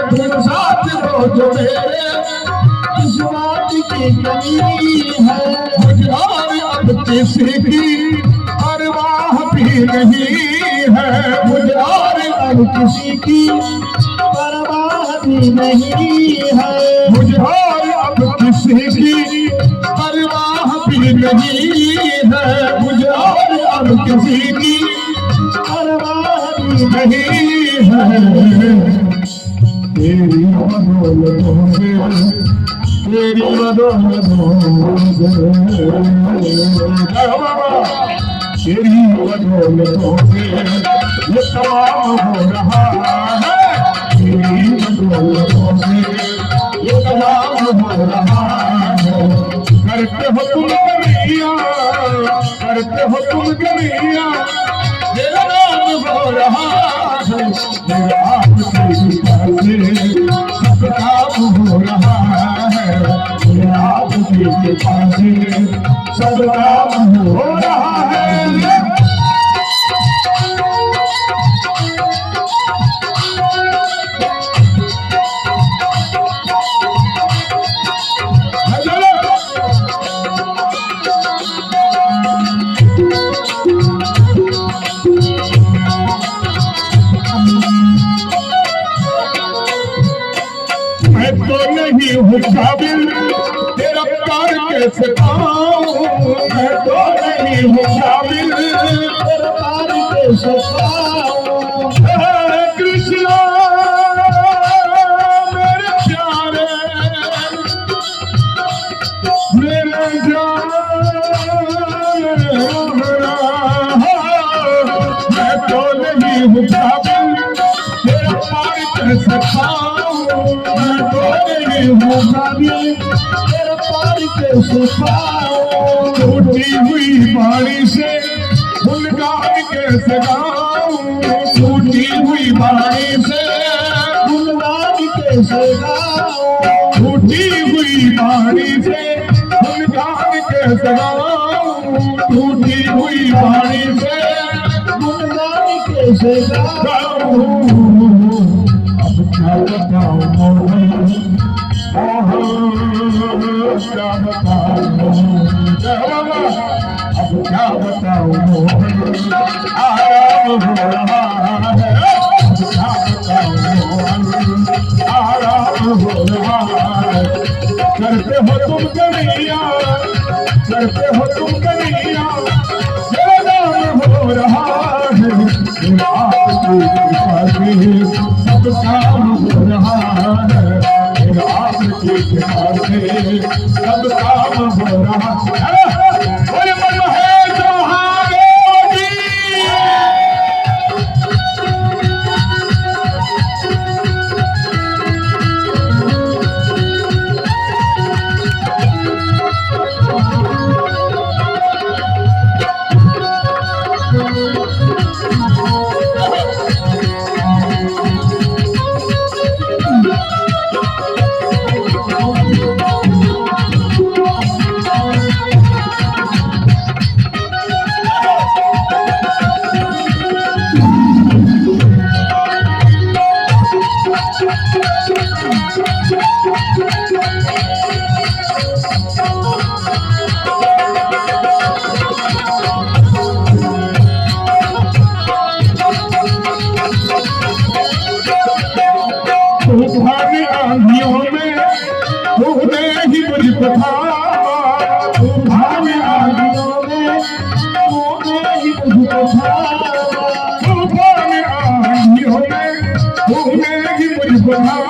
तुम साथ हो जो मेरे इस बात की कमी है। मुझे और अब किसी की परवाह भी नहीं है। मुझे और अब किसी की परवाह भी नहीं है। मुझे और अब किसी की परवाह भी नहीं है। मुझे और अब किसी की परवाह भी नहीं है। तेरी बदौलतों से तेरी बदौलतों तेरी बदौलतों से ये तमाम हो रहा है। तेरी बदौलतों से ये तमाम हो रहा है। करते हो तुम कमियां, करते हो तुम कमियां, मेरा नाम हो रहा है। मेरा आपकी सब काम हो रहा है। मेरा आपकी सब काम हो रहा है। मैं तो नहीं हूँ काबिल तेरा प्यार कैसे पाऊं। मैं तो नहीं हूँ काबिल तेरा प्यार कैसे पाऊं। कृष्णा मेरे प्यारे मेरे जान, मैं तो नहीं हूँ काबिल तेरा प्यार कैसे पाऊं। तेरा पार कैसे पाऊं। टूटी हुई बाड़ी से गुनगान कैसे गाऊं। टूटी हुई बाड़ी से गुनगान कैसे गाऊं। टूटी हुई बाड़ी से गुनगान कैसे गाऊं। टूटी हुई बाड़ी से गुनगान कैसे गाऊं। अब क्या बताऊं क्या बताऊं, अब क्या बताऊं। आराम हो रहा है। अब क्या बताऊं, आराम हो रहा है। करते हो तुम कन्हैया, करते हो तुम कन्हैया, मेरा नाम हो रहा है। आपकी कृपा से सब काम हो रहा है। आपकी कृपा से सब काम हो रहा है। तूफानी आंधियों में तूने ही मुझको थामा। तूफानी आंधियों में तूने ही मुझको थामा। तूफानी आंधियों में तूने ही मुझको थामा।